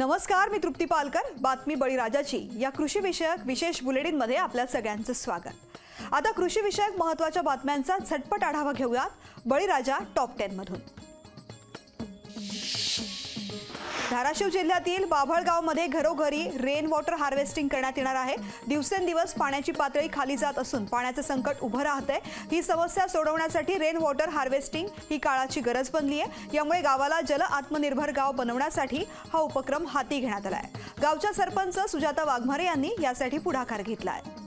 नमस्कार, मी तृप्ती पालकर. बातमी बळीराजाची या कृषी विषयक विशेष बुलेटिन मध्ये आपल्या सगळ्यांचं स्वागत. आता कृषी विषयक महत्त्वाच्या बातम्यांचा झटपट आढावा घेऊयात बळीराजा टॉप 10 मधून. धाराशिव जिल्ह्यातील बाभळगावमध्ये घरोघरी रेन वॉटर हार्वेस्टिंग करण्यात येणार आहे. दिवसेंदिवस पाण्याची पातळी खाली जात असून पाण्याचं संकट उभं राहतंय. ही समस्या सोडवण्यासाठी रेन वॉटर हार्वेस्टिंग ही काळाची गरज बनली आहे. यामुळे गावाला जल आत्मनिर्भर गाव बनवण्यासाठी हा उपक्रम हाती घेण्यात आला आहे. गावच्या सरपंच सुजाता वाघमारे यांनी यासाठी पुढाकार घेतला आहे.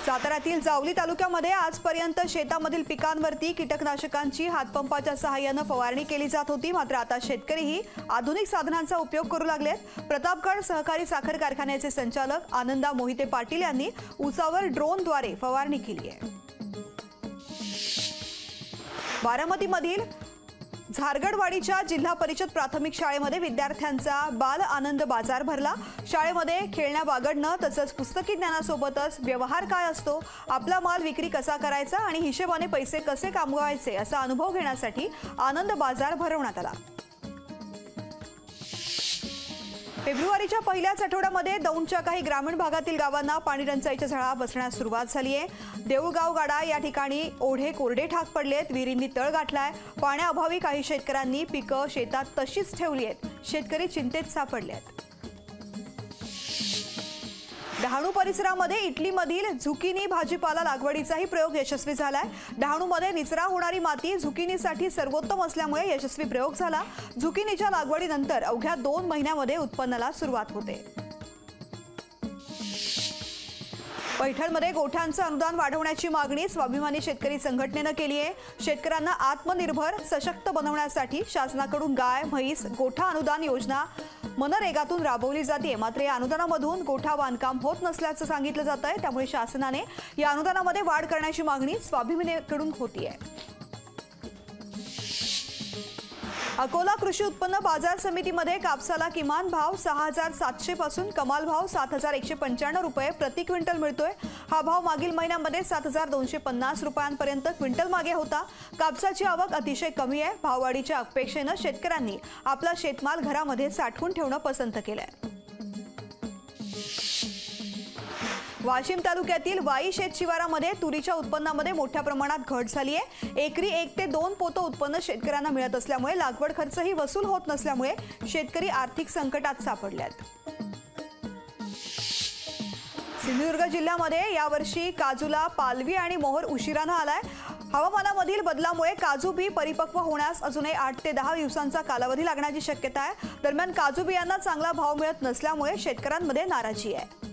साताऱ्यातील जावली तालुक्यामध्ये आजपर्यंत शेतामधील पिकांवरती कीटकनाशकांची हातपंपाच्या सहाय्याने फवारणी केली जात होती. मात्र आता शेतकरीही आधुनिक साधनांचा उपयोग करू लागलेत. प्रतापगड सहकारी साखर कारखान्याचे संचालक आनंदा मोहिते पाटील यांनी ऊसावर ड्रोनद्वारे फवारणी केली आहे. बारामतीमधील झारगडवाडीच्या जिल्हा परिषद प्राथमिक शाळेमध्ये विद्यार्थ्यांचा बाल आनंद बाजार भरला. शाळेमध्ये खेळण्या बागडणं तसंच पुस्तकी ज्ञानासोबतच व्यवहार काय असतो, आपला माल विक्री कसा करायचा आणि हिशोबाने पैसे कसे कमवायचे असा अनुभव घेण्यासाठी आनंद बाजार भरवण्यात आला. फेब्रुवारीच्या पहिल्याच आठवड्यामध्ये दौंडच्या काही ग्रामीण भागातील गावांना पाणी टंचाईच्या झळा बसण्यास सुरुवात झाली आहे. देऊळगाव गाडा या ठिकाणी ओढे कोरडे ठाक पडलेत. विहिरींनी तळ गाठलाय. पाण्याअभावी काही शेतकऱ्यांनी पिकं शेतात तशीच ठेवली आहेत. शेतकरी चिंतेत सापडले आहेत. डहाणू परिसरामध्ये इटलीमधील झुकिनी भाजीपाला लागवडीचाही प्रयोग यशस्वी झालाय. डहाणूमध्ये निचरा होणारी माती झुकिनीसाठी सर्वोत्तम असल्यामुळे यशस्वी प्रयोग झाला. झुकिनीच्या लागवडीनंतर अवघ्या 2 महिन्यामध्ये उत्पन्नाला सुरुवात होते. पैठणमध्ये गोठ्यांचं अनुदान वाढवण्याची मागणी स्वाभिमानी शेतकरी संघटनेनं केली आहे. शेतकऱ्यांना आत्मनिर्भर सशक्त बनवण्यासाठी शासनाकडून गाय, म्हैस, गोठा अनुदान योजना मनरेगातून राबवली जाते. मात्र या अनुदानामधून गोठा बांधकाम होत नसल्याचं सांगितलं जात आहे. त्यामुळे शासनाने या अनुदानामध्ये वाढ करण्याची मागणी स्वाभिमानीकडून होतीये. अकोला कृषी उत्पन्न बाजार समितीमध्ये कापसाला किमान भाव 6,700 पासून कमाल भाव 7,195 रुपये प्रति क्विंटल मिळतोय. हा भाव मागील महिन्यामध्ये 7,250 रुपयांपर्यंत क्विंटल मागे होता. कापसाची आवक अतिशय कमी आहे. भाववाढीच्या अपेक्षेनं शेतकऱ्यांनी आपला शेतमाल घरामध्ये साठवून ठेवणं पसंत केलंय. वाशिम तालुक्यातील वाई शेत शिवारामध्ये तुरीच्या उत्पन्नामध्ये मोठ्या प्रमाणात घट झाली आहे. एकरी 1 ते 2 पोतं उत्पन्न शेतकऱ्यांना मिळत असल्यामुळे लागवड खर्चही वसूल होत नसल्यामुळे शेतकरी आर्थिक संकटात सापडले आहेत. सिंधुदुर्ग जिल्ह्यामध्ये यावर्षी काजूला पालवी आणि मोहर उशिरानं आलाय. हवामानामधील बदलामुळे काजू बी परिपक्व होण्यास अजूनही 8 ते 10 दिवसांचा कालावधी लागण्याची शक्यता आहे. दरम्यान काजू बियांना चांगला भाव मिळत नसल्यामुळे शेतकऱ्यांमध्ये नाराजी आहे.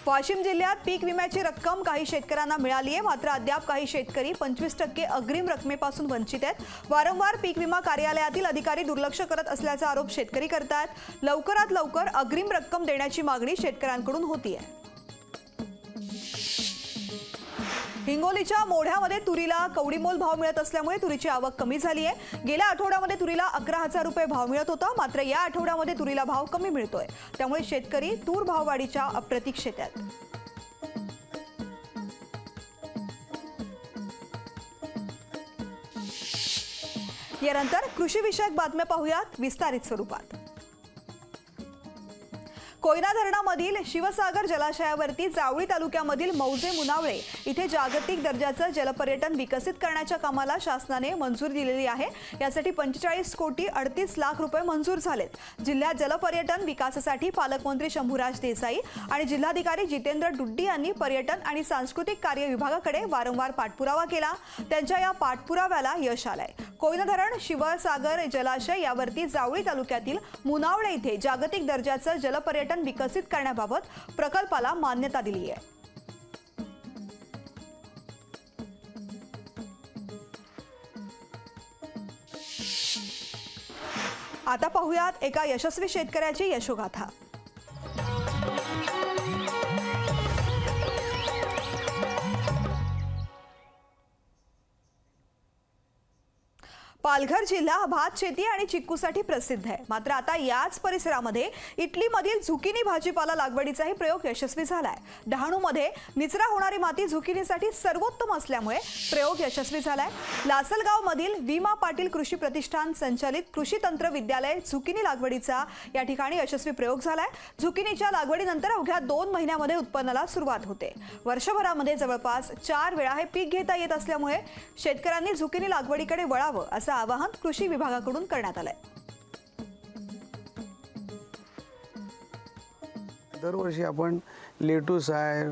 वाशिम जिल्ह्यात पीक विम्याची रक्कम काही शेतकऱ्यांना मिळाली आहे. मात्र अद्याप काही शेतकरी 25% अग्रिम रकमेपासून वंचित आहेत. वारंवार पीक विमा कार्यालयातील अधिकारी दुर्लक्ष करत असल्याचा आरोप शेतकरी करतात. लवकरात लवकर अग्रिम रक्कम देण्याची मागणी शेतकऱ्यांकडून होतीये. हिंगोलीच्या मोढ्यामध्ये तुरीला कवडीमोल भाव मिळत असल्यामुळे तुरीची आवक कमी झाली आहे. गेल्या आठवड्यामध्ये तुरीला 11,000 रुपये भाव मिळत होता. मात्र या आठवड्यामध्ये तुरीला भाव कमी मिळतोय. त्यामुळे शेतकरी तूर भाववाढीच्या अप्रतीक्षेत आहेत. यानंतर कृषी विषयक बातम्या पाहूयात विस्तारित स्वरूपात. कोयना धरणामधील शिवसागर जलाशयावरती जावळी तालुक्यामधील मौजे मुनावळे इथे जागतिक दर्जाचं जलपर्यटन विकसित करण्याच्या कामाला शासनाने मंजुरी दिलेली आहे. यासाठी 45 कोटी 38 लाख रुपये मंजूर झालेत. जिल्ह्यात जलपर्यटन विकासासाठी पालकमंत्री शंभूराज देसाई आणि जिल्हाधिकारी जितेंद्र डुड्डी यांनी पर्यटन आणि सांस्कृतिक कार्य विभागाकडे वारंवार पाठपुरावा केला. त्यांच्या या पाठपुराव्याला यश आलंय. कोयना धरण, शिवसागर जलाशय यावरती जावळी तालुक्यातील मुनावळे इथे जागतिक दर्जाचं जलपर्यटन विकसित करण्याबाबत प्रकल्पाला मान्यता दिली आहे. आता पाहूयात एका यशस्वी शेतकऱ्याची यशोगाथा. पालघर जिल्हा हा भात शेती आणि चिक्कूसाठी प्रसिद्ध आहे। मात्र आता याच परिसरामध्ये इटलीमधील झुकिनी भाजीपाला लागवडीचाही प्रयोग यशस्वी झालाय। डहाणूमध्ये निचरा होणारी माती झुकिनीसाठी सर्वोत्तम असल्यामुळे प्रयोग यशस्वी झालाय। लासलगावमधील वीमा पाटील कृषी प्रतिष्ठान संचालित कृषी तंत्र विद्यालय झुकिनी लागवडीचा या ठिकाणी यशस्वी प्रयोग झालाय। झुकिनीच्या लागवडीनंतर अवघ्या 2 महिन्यांमध्ये उत्पन्नाला सुरुवात होते। वर्षभरामध्ये जवळपास 4 वेळा हे पीक घेता येत असल्यामुळे शेतकऱ्यांनी झुकिनी लागवडीकडे वळावं असं आवाहन कृषी विभागाकडून करण्यात आलंय। दरवर्षी आपण लेटूस आहे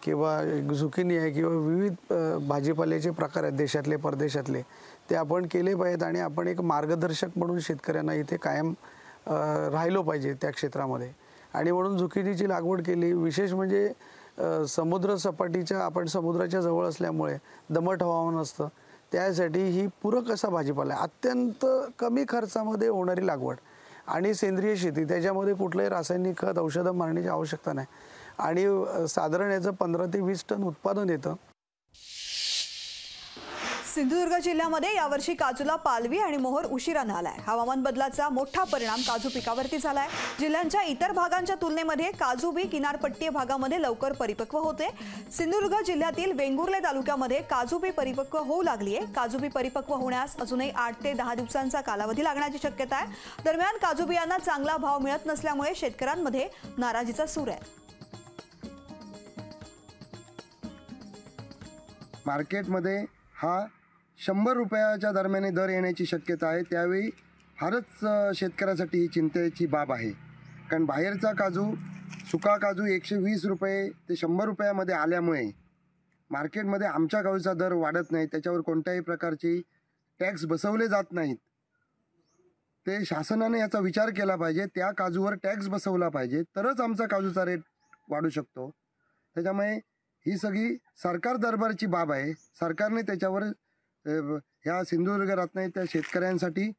किंवा झुकिनी आहे किंवा विविध भाजीपाल्याचे प्रकार आहेत देशातले परदेशातले, ते आपण केले पाहिजेत आणि आपण एक मार्गदर्शक म्हणून शेतकऱ्यांना इथे कायम राहिलो पाहिजे त्या क्षेत्रामध्ये। आणि म्हणून झुकिनीची लागवड केली। विशेष म्हणजे समुद्र सपाटीच्या आपण समुद्राच्या जवळ असल्यामुळे दमट हवामान असतं, त्यासाठी ही पूरक असा भाजीपाला आहे। अत्यंत कमी खर्चामध्ये होणारी लागवड आणि सेंद्रिय शेती, त्याच्यामध्ये कुठलंही रासायनिक खत औषधं मारण्याची आवश्यकता नाही आणि साधारण याचं 15 ते 20 टन उत्पादन येतं। सिंधुदुर्ग जिल्ह्यामध्ये यावर्षी काजूला पालवी आणि मोहर उशिराने आलाय। हवामान बदलाचा मोठा परिणाम काजू पिकावरती झालाय। जिल्ह्याच्या इतर भागांच्या तुलनेमध्ये काजू बी किनारपट्टी भागामध्ये लवकर परिपक्व होते। सिंधुदुर्ग जिल्ह्यातील वेंगुर्ले तालुक्यामध्ये काजू बी परिपक्व होऊ लागली आहे। काजू बी परिपक्व होण्यास अजूनही 8 ते 10 दिवसांचा कालावधी लागण्याची शक्यता आहे। दरम्यान काजू बियांना चांगला भाव मिळत नसल्यामुळे शेतकऱ्यांमध्ये नाराजीचा सूर आहे। मार्केटमध्ये हा 100 रुपयाच्या दरम्यान दर येण्याची शक्यता आहे। त्यावेळी फारच शेतकऱ्यासाठी ही चिंतेची बाब आहे, कारण बाहेरचा काजू सुका काजू 120 रुपये ते 100 रुपयामध्ये आल्यामुळे मार्केटमध्ये आमच्या काजूचा दर वाढत नाही, त्याच्यावर कोणत्याही प्रकारची टॅक्स बसवले जात नाहीत। ते शासनाने याचा विचार केला पाहिजे, त्या काजूवर टॅक्स बसवला पाहिजे, तरच आमचा काजूचा रेट वाढू शकतो। त्याच्यामुळे ही सगळी सरकार दरबारची बाब आहे। सरकारने त्याच्यावर ह्या सिंधुदुर्ग रत्नागिरीच्या शेतकऱ्यांसाठी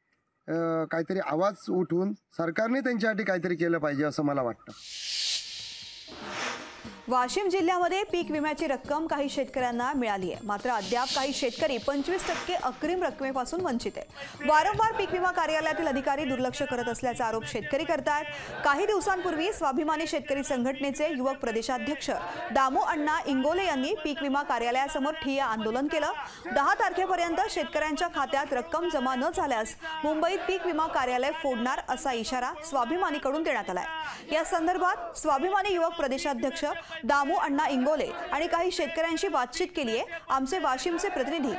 काहीतरी आवाज उठवून सरकारने त्यांच्यासाठी काहीतरी केलं पाहिजे असं मला वाटतं। वाशिम जिल्ह्यामध्ये पीक विम्याची रक्कम काही शेतकऱ्यांना मिळाली आहे, मात्र अद्याप काही शेतकरी 25% अग्रिम रकमेपासून वंचित आहेत। वारंवार पीक विमा कार्यालयातील अधिकारी दुर्लक्ष करत असल्याचा आरोप शेतकरी करतात। काही दिवसांपूर्वी स्वाभिमानी शेतकरी संघटनेचे युवक प्रदेशाध्यक्ष दामू अण्णा इंगोले यांनी पीक विमा कार्यालयासमोर ठिय्या आंदोलन केलं। 10 तारखेपर्यंत शेतकऱ्यांच्या खात्यात रक्कम जमा न झाल्यास मुंबईत पीक विमा कार्यालय फोडणार असा इशारा स्वाभिमानीकडून देण्यात आलाय। या संदर्भात स्वाभिमानी युवक प्रदेशाध्यक्ष दामू अण्णा इंगोले आणि काही शेतकऱ्यांशी बातचीत केली आहे आमचे वाशिमचे प्रतिनिधी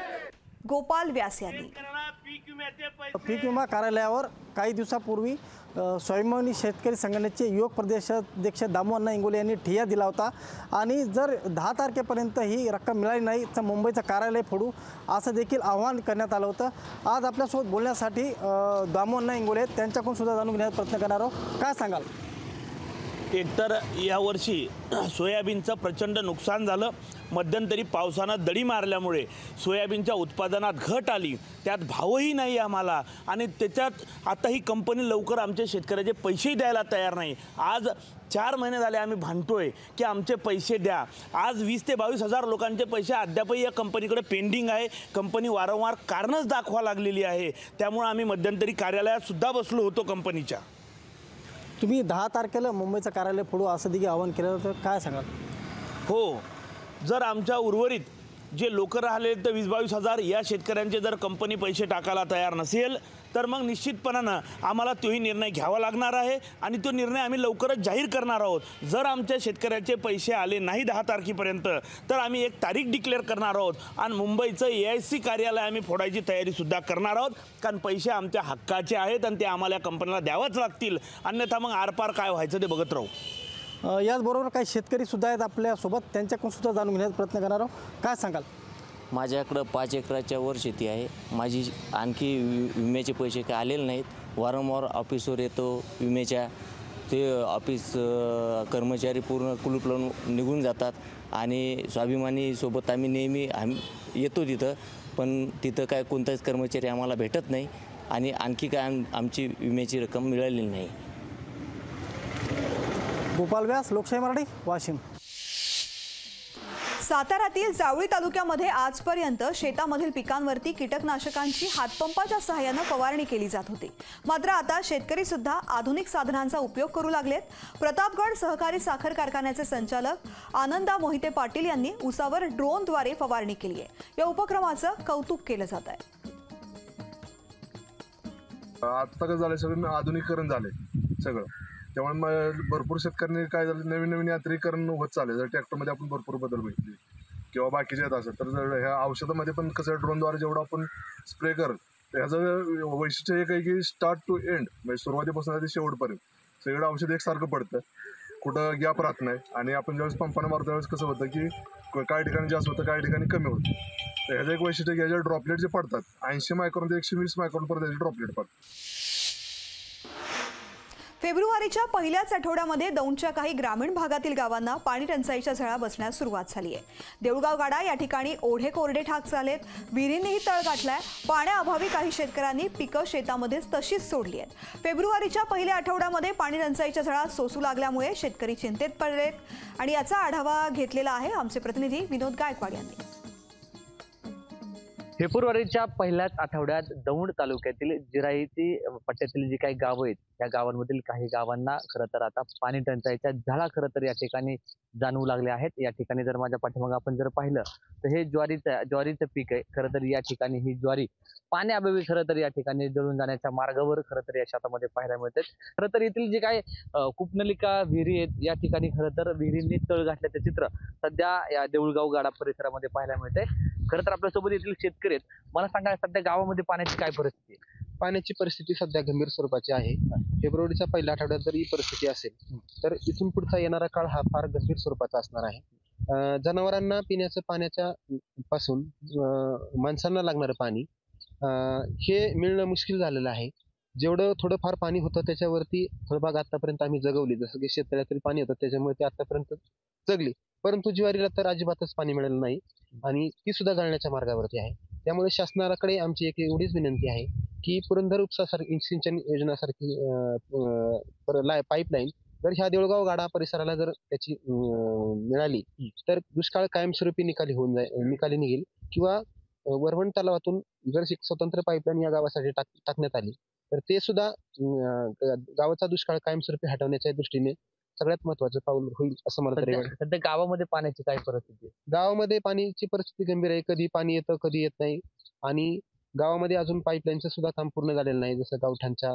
गोपाल व्यास यांनी। पीक विमा कार्यालयावर काही दिवसापूर्वी स्वाभिमानी शेतकरी संघटनेचे युवक प्रदेशाध्यक्ष दामू अण्णा इंगोले यांनी ठिय्या दिला होता आणि जर 10 तारखेपर्यंत ही रक्कम मिळाली नाही तर मुंबईचं कार्यालय फोडू असं देखील आवाहन करण्यात आलं होतं। आज आपल्यासोबत बोलण्यासाठी दामू अण्णा इंगोले त्यांच्याकडून सुद्धा जाणून घेण्याचा प्रयत्न करणार आहोत। काय सांगाल? एकतर यावर्षी सोयाबीनचं प्रचंड नुकसान झालं। मध्यंतरी पावसानं दडी मारल्यामुळे सोयाबीनच्या उत्पादनात घट आली, त्यात भावही नाही आम्हाला आणि त्याच्यात आता ही कंपनी लवकर आमच्या शेतकऱ्याचे पैसेही द्यायला तयार नाही। आज 4 महिने झाले आम्ही भांडतोय की आमचे पैसे द्या। आज 20 ते 22 हजार लोकांचे पैसे अद्यापही या कंपनीकडे पेंडिंग आहे। कंपनी वारंवार कारणच दाखवा लागलेली आहे, त्यामुळे आम्ही मध्यंतरी कार्यालयात सुद्धा बसलो होतो कंपनीच्या। तुम्ही 10 तारखेला मुंबईचं कार्यालय फोडू असं देखील आवाहन केलं होतं, काय सांगाल? हो, जर आमच्या उर्वरित जे लोक राहिले तर 20-22 हजार या शेतकऱ्यांचे जर कंपनी पैसे टाकायला तयार नसेल तर मग निश्चितपणानं आम्हाला तोही निर्णय घ्यावा लागणार आहे आणि तो निर्णय आम्ही लवकरच जाहीर करणार आहोत। जर आमच्या शेतकऱ्याचे पैसे आले नाही 10 तारखेपर्यंत तर आम्ही एक तारीख डिक्लेअर करणार आहोत आणि मुंबईचं AIC कार्यालय आम्ही फोडायची तयारीसुद्धा करणार आहोत, कारण पैसे आमच्या हक्काचे आहेत आणि ते आम्हाला या कंपनीला द्यावंच लागतील, अन्यथा मग आरपार काय व्हायचं ते बघत राहू। याचबरोबर काही शेतकरी सुद्धा आहेत आपल्यासोबत, त्यांच्याकडून सुद्धा जाणून घेण्याचा प्रयत्न करणार आहोत। काय सांगाल? माझ्याकडं 5 एकराच्या वर शेती आहे। माझी आणखी विम्याचे पैसे काय आलेले नाहीत। वारंवार ऑफिसवर येतो विम्याच्या, ते ऑफिस कर्मचारी पूर्ण कुलूप लावून निघून जातात आणि स्वाभिमानीसोबत आम्ही नेहमी येतो तिथं, पण तिथं काय कोणताच कर्मचारी आम्हाला भेटत नाही आणि आणखी काय आमची विम्याची रक्कम मिळालेली नाही। गोपाल व्यास, लोकशाही मराठी, वाशिम। साताऱ्यातील जावळी तालुक्यामध्ये आजपर्यंत शेतामधील पिकांवरती कीटकनाशकांची हातपंपाच्या सहाय्याने फवारणी केली जात होती. मात्र आता शेतकरी सुद्धा आधुनिक साधनांचा उपयोग करू लागलेत. प्रतापगड सहकारी साखर कारखान्याचे संचालक आनंदा मोहिते पाटील यांनी ऊसावर ड्रोनद्वारे फवारणी केली आहे. या उपक्रमाचं कौतुक केलं जात आहे. आता कसं झालंय, सगळं आधुनिकीकरण झालंय सगळं. त्यामुळे भरपूर शेतकऱ्यांनी काय झालं, नवीन नवीन यांत्रिकीकरण होत चाललंय. जर ट्रॅक्टरमध्ये आपण भरपूर बदल बघितले किंवा बाकीचे येत असेल तर जर ह्या औषधामध्ये पण कसं ड्रोनद्वारे जेवढं आपण स्प्रे करत, ह्याचं वैशिष्ट्य एक आहे की स्टार्ट टू एंड म्हणजे सुरुवातीपासून ते शेवटपर्यंत सगळं औषध एकसारखं पडतं, कुठं गॅप राहत नाही. आणि आपण ज्यावेळेस पंपानं मारतो त्यावेळेस कसं होतं की काही ठिकाणी जास्त होतं, काही ठिकाणी कमी होतं. तर ह्याचं एक वैशिष्ट्य की ह्याच्या ड्रॉपलेट जे पडतात 80 मायक्रॉन ते 120 मायक्रॉनपर्यंत त्याचे ड्रॉपलेट पडतात. फेब्रुवारीच्या पहिल्याच आठवड्यामध्ये दौंडच्या काही ग्रामीण भागातील गावांना पाणी टंचाईच्या झळा बसण्यास सुरुवात झाली आहे. देऊळगाव गाडा या ठिकाणी ओढे कोरडे ठाक झालेत, विहिरींनीही तळ गाठलाय. पाण्याअभावी काही शेतकऱ्यांनी पिकं शेतामध्येच तशीच सोडली आहेत. फेब्रुवारीच्या पहिल्या आठवड्यामध्ये पाणी टंचाईच्या झळा सोसू लागल्यामुळे शेतकरी चिंतेत पडलेत आणि याचा आढावा घेतलेला आहे आमचे प्रतिनिधी विनोद गायकवाड यांनी. फेब्रुवारीच्या पहिल्याच आठवड्यात दौंड तालुक्यातील जिरायती पट्ट्यातील जी काही गावं आहेत या गावांमधील काही गावांना खरं तर आता पाणी टंचाईच्या झळा खरं तर या ठिकाणी जाणवू लागले आहेत. या ठिकाणी जर माझ्या पाठीमागे आपण जर पाहिलं तर हे ज्वारीचं पीक आहे. खरं तर या ठिकाणी ही ज्वारी पाण्याअभावी खरं तर या ठिकाणी जळून जाण्याच्या मार्गावर खरं तर या शेतामध्ये पाहायला मिळते. खरं तर येथील जे काही कूपनलिका विहिरी आहेत या ठिकाणी खरं तर विहिरींनी तळ घातल्याचं चित्र सध्या या देऊळगाव गाडा परिसरामध्ये पाहायला मिळते. खरं तर आपल्यासोबत येथील शेतकरी आहेत. मला सांगा, सध्या गावामध्ये पाण्याची काय परिस्थिती आहे? पाण्याची परिस्थिती सध्या गंभीर स्वरूपाची आहे. फेब्रुवारीच्या पहिल्या आठवड्यात जर ही परिस्थिती असेल तर इथून पुढचा येणारा काळ हा फार गंभीर स्वरूपाचा असणार आहे. जनावरांना पिण्याचं पाण्याच्या पासून माणसांना लागणारं पाणी हे मिळणं मुश्किल झालेलं आहे. जेवढं थोडंफार पाणी होतं त्याच्यावरती फळबाग आतापर्यंत आम्ही जगवली, जसं की शेततळ्यातील पाणी होतं त्याच्यामुळे ते आतापर्यंत जगली. परंतु ज्वारीला तर अजिबातच पाणी मिळालं नाही आणि ती सुद्धा जळण्याच्या मार्गावरती आहे. त्यामुळे शासनाकडे आमची एक एवढीच विनंती आहे की पुरंदर उपसासारखी सिंचन योजनासारखी पाईपलाईन जर ह्या देऊळगाव गाडा परिसराला जर त्याची मिळाली तर दुष्काळ कायमस्वरूपी निकाली निघेल. किंवा वरवण तलावातून जर एक स्वतंत्र पाईपलाईन या गावासाठी टाकण्यात आली तर ते सुद्धा गावाचा दुष्काळ कायमस्वरूपी हटवण्याच्या दृष्टीने सगळ्यात महत्वाचं पाऊल होईल असं मला तरी वाटतं. सध्या गावामध्ये पाण्याची काय परिस्थिती आहे? गावामध्ये पाण्याची परिस्थिती गंभीर आहे. कधी पाणी येतं कधी येत नाही आणि गावामध्ये अजून पाईपलाईनचं सुद्धा काम पूर्ण झालेलं नाही. जसं गावठाणच्या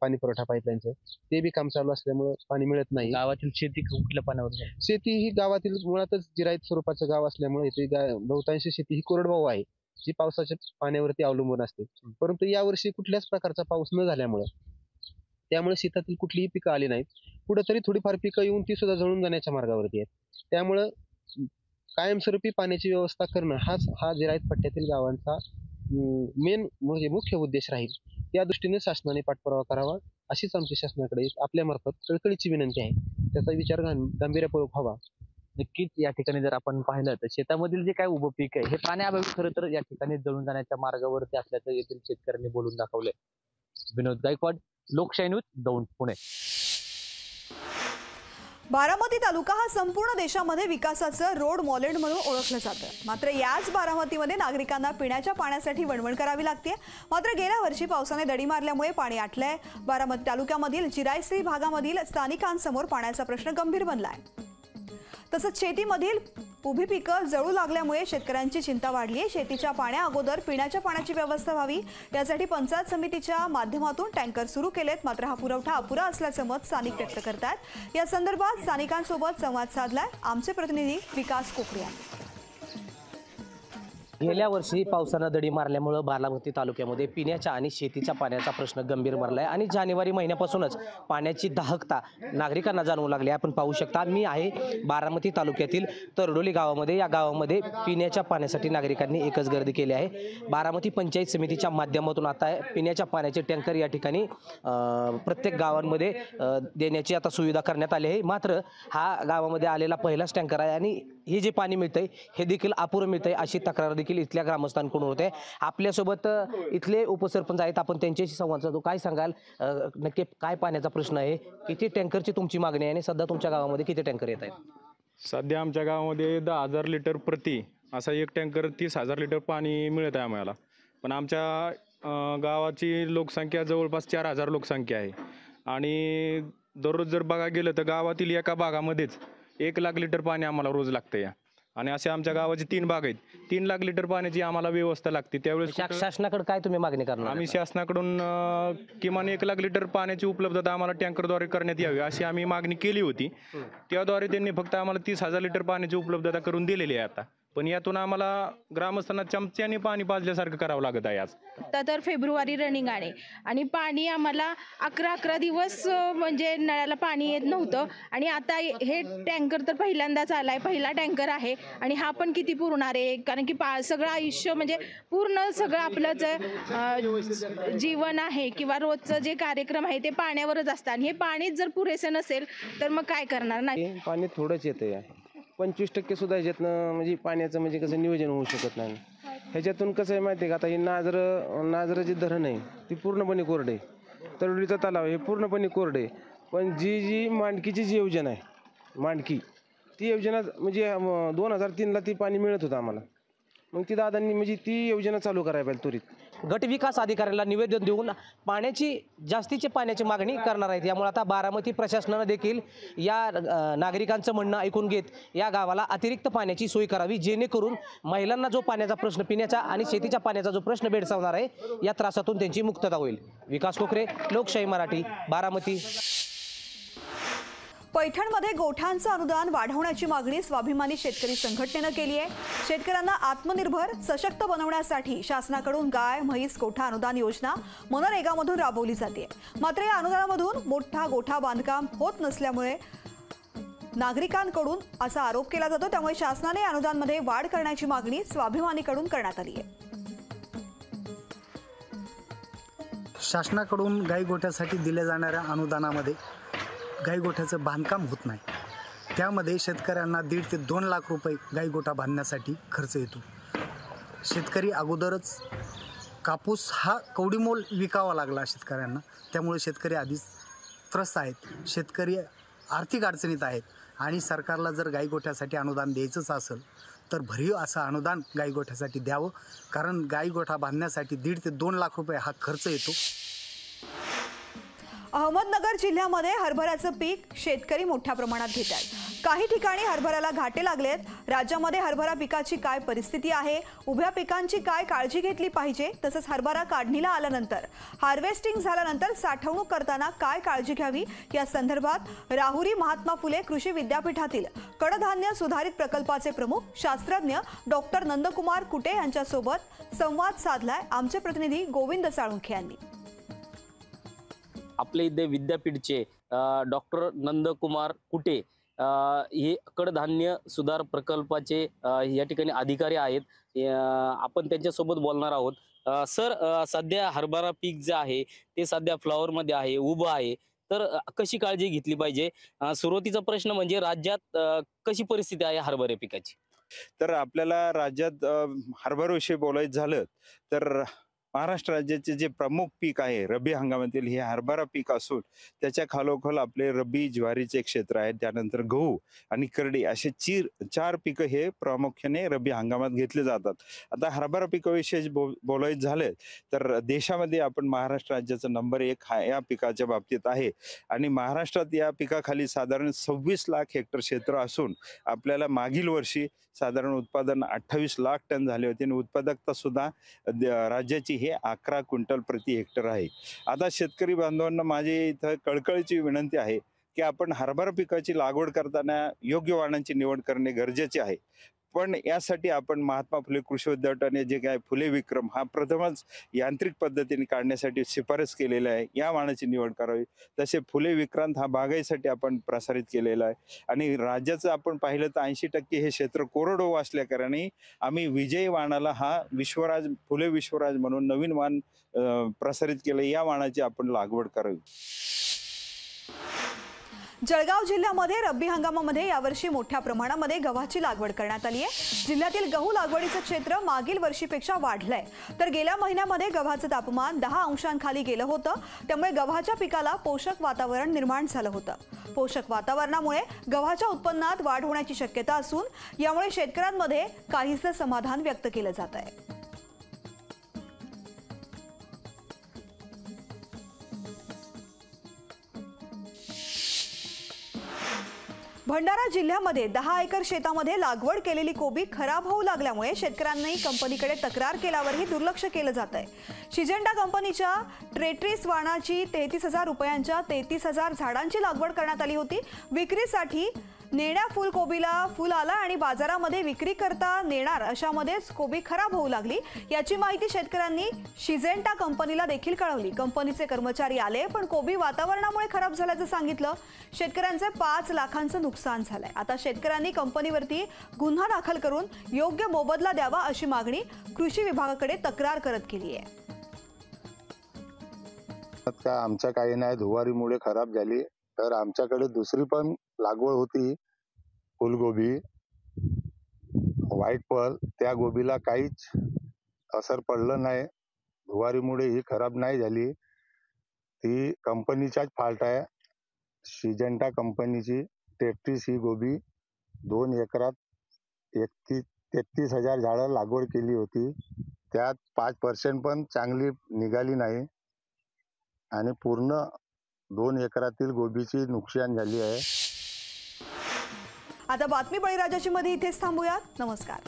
पाणी पुरवठा पाईपलाईनचं ते बी काम चालू असल्यामुळे पाणी मिळत नाही. गावातील शेती कुठल्या पाण्यावर? शेती ही गावातील मुळातच जिरायत स्वरूपाचं गाव असल्यामुळे इथे बहुतांशी शेती ही कोरडवाहू आहे जी पावसाच्या पाण्यावरती अवलंबून असते. परंतु यावर्षी कुठल्याच प्रकारचा पाऊस न झाल्यामुळे त्यामुळे शेतातील कुठलीही पिकं आली नाहीत. कुठेतरी थोडीफार पिकं येऊन ती सुद्धा जळून जाण्याच्या मार्गावरती आहेत. त्यामुळं कायमस्वरूपी पाण्याची व्यवस्था करणं हा जिरायत पट्ट्यातील गावांचा म्हणजे मुख्य उद्देश राहील. त्या दृष्टीने शासनाने पाठपुरावा करावा अशीच आमची शासनाकडे आपल्यामार्फत कळकळीची विनंती आहे. त्याचा विचार गांभीर्यपूर्वक व्हावा. नक्कीच या ठिकाणी जर आपण पाहिलं तर शेतामधील जे काय उभं पीक आहे हे पाण्याअभावी खरं तर या ठिकाणी जळून जाण्याच्या मार्गावरती असल्याचं येथील शेतकऱ्यांनी बोलून दाखवलंय. विनोद गायकवाड, लोकशाही न्यूज, दौंड, पुणे. बारामती तालुका हा संपूर्ण देशामध्ये विकासाचं रोड मॉडेल म्हणून ओळखलं जातं. मात्र याच बारामतीमध्ये नागरिकांना पिण्याच्या पाण्यासाठी वणवण करावी लागते. मात्र गेल्या वर्षी पावसाने दडी मारल्यामुळे पाणी आटलंय. बारामती तालुक्यामधील जिरायसी भागामधील स्थानिकांसमोर पाण्याचा प्रश्न गंभीर बनलाय. तसंच शेतीमधील उभी पिकं जळू लागल्यामुळे शेतकऱ्यांची चिंता वाढली आहे. शेतीच्या पाण्या अगोदर पिण्याच्या पाण्याची व्यवस्था व्हावी यासाठी पंचायत समितीच्या माध्यमातून टँकर सुरू केलेत. मात्र हा पुरवठा अपुरा असल्याचं मत स्थानिक व्यक्त करतात. या संदर्भात स्थानिकांसोबत संवाद साधलाय आमचे प्रतिनिधी विकास कोकरे यांनी. गेल्या वर्षी पावसानं दडी मारल्यामुळे बारामती तालुक्यामध्ये पिण्याच्या आणि शेतीच्या पाण्याचा प्रश्न गंभीर बनला आहे आणि जानेवारी महिन्यापासूनच पाण्याची दाहकता नागरिकांना जाणवू लागली. आपण पाहू शकता, मी आहे बारामती तालुक्यातील तरडोली गावामध्ये. या गावामध्ये पिण्याच्या पाण्यासाठी नागरिकांनी एकच गर्दी केली आहे. बारामती पंचायत समितीच्या माध्यमातून आता पिण्याच्या पाण्याचे टँकर या ठिकाणी प्रत्येक गावांमध्ये देण्याची आता सुविधा करण्यात आली आहे. मात्र हा गावामध्ये आलेला पहिलाच टँकर आहे आणि हे जे पाणी मिळतंय हे देखील अपुरं मिळतंय अशी तक्रार देखील इथल्या ग्रामस्थांकडून होते. आपल्यासोबत इथले उपसरपंच आहेत, आपण त्यांच्याशी संवाद साधू. काय सांगाल, नक्की काय पाण्याचा प्रश्न आहे, किती टँकरची तुमची मागणी आहे आणि सध्या तुमच्या गावामध्ये किती टँकर येत आहेत? सध्या आमच्या गावामध्ये 10,000 लिटर प्रति असा एक टँकर 30,000 लिटर पाणी मिळत आहे आम्हाला. पण आमच्या गावाची लोकसंख्या जवळपास 4,000 लोकसंख्या आहे आणि दररोज जर बघा गेलं तर गावातील एका भागामध्येच 1,00,000 लिटर पाणी आम्हाला रोज लागतं या. आणि असे आमच्या गावाची 3 भाग आहेत. 3,00,000 लिटर पाण्याची आम्हाला व्यवस्था लागते. त्यावेळेस शासनाकडे काय तुम्ही मागणी करणार? आम्ही शासनाकडून किमान 1,00,000 लिटर पाण्याची उपलब्धता आम्हाला टँकरद्वारे करण्यात यावी अशी आम्ही मागणी केली होती. त्याद्वारे त्यांनी फक्त आम्हाला 30,000 लिटर पाण्याची उपलब्धता करून दिलेली आहे आता. पण यातून आम्हाला ग्रामस्थांना चमच्याने पाणी पाजल्यासारखं करावं लागत आहे आज. तर फेब्रुवारी रनिंग आहे आणि पाणी आम्हाला 11 दिवस म्हणजे नळाला पाणी येत नव्हतं आणि आता हे टँकर तर पहिल्यांदाच आलाय, पहिला टँकर आहे आणि हा पण किती पुरणार आहे, कारण की सगळं आयुष्य म्हणजे पूर्ण सगळं आपलं जे जीवन आहे किंवा रोजचं जे कार्यक्रम आहे ते पाण्यावरच असतं आणि हे पाणीच जर पुरेसं नसेल तर मग काय करणार? नाही, पाणी थोडंच येतं आहे. 25% सुद्धा ह्याच्यातनं म्हणजे पाण्याचं म्हणजे कसं नियोजन होऊ शकत नाही. ह्याच्यातून कसं आहे माहिती आहे का, आता हे नाजरं जे धरण आहे ती पूर्णपणे कोरडे आहे. तळवडीचा तलाव हे पूर्णपणे कोरडे आहे. पण जी मांडकीची जी योजना आहे मांडकी, ती योजना म्हणजे 2003ला ती पाणी मिळत होतं आम्हाला. मग ती दादांनी म्हणजे ती योजना चालू करायला पाहिजे त्वरित. गट विकास अधिकाऱ्याला निवेदन देऊन जास्तीची पाण्याची मागणी करणार आहेत. यामुळे आता बारामती प्रशासनानं देखील या नागरिकांचं म्हणणं ऐकून घेत या गावाला अतिरिक्त पाण्याची सोय करावी, जेणेकरून महिलांना जो पाण्याचा प्रश्न, पिण्याचा आणि शेतीच्या पाण्याचा जो प्रश्न भेडसावणार आहे या त्रासातून त्यांची मुक्तता होईल. विकास कोकरे, लोकशाही मराठी, बारामती. पैठणमध्ये गोठ्यांचं अनुदान वाढवण्याची मागणी स्वाभिमानी शेतकरी संघटनेनं केली आहे. शेतकऱ्यांना आत्मनिर्भर सशक्त बनवण्यासाठी शासनाकडून गाय, म्हैस गोठा अनुदान योजना मनरेगामधून राबवली जाते. मात्र या अनुदानामधून मोठा गोठा बांधकाम होत नसल्यामुळे नागरिकांकडून असा आरोप केला जातो. त्यामुळे शासनाने अनुदानमध्ये वाढ करण्याची मागणी स्वाभिमानीकडून करण्यात आली आहे. शासनाकडून गाई गोठ्यासाठी दिल्या जाणाऱ्या अनुदानामध्ये गाई गोठ्याचं बांधकाम होत नाही. त्यामध्ये शेतकऱ्यांना 1.5 ते 2 लाख रुपये गाई गोठा बांधण्यासाठी खर्च येतो. शेतकरी अगोदरच कापूस हा कवडीमोल विकावा लागला शेतकऱ्यांना, त्यामुळे शेतकरी आधीच त्रस्त आहेत. शेतकरी आर्थिक अडचणीत आहेत आणि सरकारला जर गाई गोठ्यासाठी अनुदान द्यायचंच असेल तर भरीव असं अनुदान गाई गोठ्यासाठी द्यावं, कारण गाई गोठा बांधण्यासाठी 1.5 ते 2 लाख रुपये हा खर्च येतो. अहमदनगर जिल्ह्यामध्ये हरभऱ्याचं पीक शेतकरी मोठ्या प्रमाणात घेतात. काही ठिकाणी हरभऱ्याला घाटे लागलेत. राज्यामध्ये हरभरा पिकाची काय परिस्थिती आहे, उभ्या पिकांची काय काळजी घेतली पाहिजे, तसंच हरभरा काढणीला आल्यानंतर हार्वेस्टिंग झाल्यानंतर साठवणूक करताना काय काळजी घ्यावी या संदर्भात राहुरी महात्मा फुले कृषी विद्यापीठातील कडधान्य सुधारित प्रकल्पाचे प्रमुख शास्त्रज्ञ डॉक्टर नंदकुमार कुटे यांच्यासोबत संवाद साधलाय आमचे प्रतिनिधी गोविंद साळुंखे यांनी. आपले इथे विद्यापीठचे डॉक्टर नंदकुमार कुटे हे कडधान्य सुधार प्रकल्पाचे या ठिकाणी अधिकारी आहेत. आपण त्यांच्यासोबत बोलणार आहोत. सर, सध्या हरभरा पीक जे आहे ते सध्या फ्लॉवरमध्ये आहे, उभं आहे, तर कशी काळजी घेतली पाहिजे? सुरुवातीचा प्रश्न म्हणजे राज्यात कशी परिस्थिती आहे हरभरा पिकाची? तर आपल्याला राज्यात हरभऱ्याविषयी बोलायचं झालं तर महाराष्ट्र राज्याचे जे प्रमुख पीक आहे रब्बी हंगामातील हे हरभरा पीक असून त्याच्या खालोखाल आपले रब्बी ज्वारीचे क्षेत्र आहे, त्यानंतर गहू आणि करडी असे 4 पिकं हे प्रामुख्याने रब्बी हंगामात घेतले जातात. आता हरभरा पिकाविषयी बोलायचं झालं तर देशामध्ये आपण महाराष्ट्र राज्याचा नंबर 1 हा या पिकाच्या बाबतीत आहे आणि महाराष्ट्रात या पिकाखाली साधारण 26 लाख हेक्टर क्षेत्र असून आपल्याला मागील वर्षी साधारण उत्पादन 28 लाख टन झाले होते आणि उत्पादकता सुद्धा राज्याची हे 11 क्विंटल प्रति हेक्टर आहे. आता शेतकरी बांधवांना माझी इथं कळकळीची विनंती आहे की आपण हरभरा पिकाची लागवड करताना योग्य वाणांची निवड करणे गरजेचे आहे. पण यासाठी आपण महात्मा फुले कृषी विद्यापीठाने जे काय फुले विक्रम हा प्रथमच यांत्रिक पद्धतीने काढण्यासाठी शिफारस केलेला आहे, या वाणाची निवड करावी. तसे फुले विक्रांत हा बागायसाठी आपण प्रसारित केलेला आहे आणि राज्याचं आपण पाहिलं तर 80% हे क्षेत्र कोरडवाहू असल्याकारणे आम्ही विजयी वाणाला हा विश्वराज फुले विश्वराज म्हणून नवीन वाण प्रसारित केलं. या वाणाची आपण लागवड करावी. जळगाव जिल्ह्यामध्ये रब्बी हंगामामध्ये यावर्षी मोठ्या प्रमाणामध्ये गव्हाची लागवड करण्यात आली आहे। जिल्ह्यातील गहू लागवडीचं क्षेत्र मागील वर्षीपेक्षा वाढलंय, तर गेल्या महिन्यामध्ये गव्हाचं तापमान 10 अंशांखाली गेलं होतं, त्यामुळे गव्हाच्या पिकाला पोषक वातावरण निर्माण झालं होतं। पोषक वातावरणामुळे गव्हाच्या उत्पन्नात वाढ होण्याची शक्यता असून यामुळे शेतकऱ्यांमध्ये काहीसं समाधान व्यक्त केलं जात आहे। भंडारा जिल्ह्यामध्ये 10 एकर शेतामध्ये लागवड केलेली कोबी खराब होऊ लागल्यामुळे शेतकऱ्यांनी कंपनीकडे तक्रार केल्यावरही दुर्लक्ष केलं जात आहे। सिजेंटा कंपनीच्या ट्रेट्रिस वाणाची 33,000 रुपयांच्या 33,000 झाडांची लागवड करण्यात आली होती। विक्रीसाठी नेण्या फुल कोबीला फुल आला आणि बाजारामध्ये विक्री करता नेणार अशामध्येच कोबी खराब होऊ लागली। याची माहिती शेतकऱ्यांनी सिजेंटा कंपनीला देखील कळवली। कंपनीचे कर्मचारी आले पण कोबी वातावरणामुळे खराब झाल्याचं सांगितलं। शेतकऱ्यांचे 5 लाखांचं नुकसान झालंय। आता शेतकऱ्यांनी कंपनीवरती गुन्हा दाखल करून योग्य मोबदला द्यावा अशी मागणी कृषी विभागाकडे तक्रार करत केली आहे। आमच्या काही नाही धुवारीमुळे खराब झाली, तर आमच्याकडे दुसरी पण लागवड होती फुलगोबी व्हाईट पर्ल, त्या गोबीला काहीच असर पडलं नाही। धुवारीमुळे ही खराब नाही झाली, ती कंपनीचाच फॉल्ट आहे। सिजेंटा कंपनीची टेट्रिस ही गोबी 2 एकरात 33,000 झाडं लागवड केली होती, त्यात 5% पण चांगली निघाली नाही आणि पूर्ण 2 एकरातील गोबीची नुकसान झाली आहे। आता बातमी बळीराजाची मध्ये इथेच थांबूयात। नमस्कार।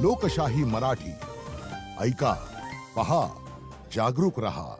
लोकशाही मराठी ऐका, पहा, जागरूक रहा।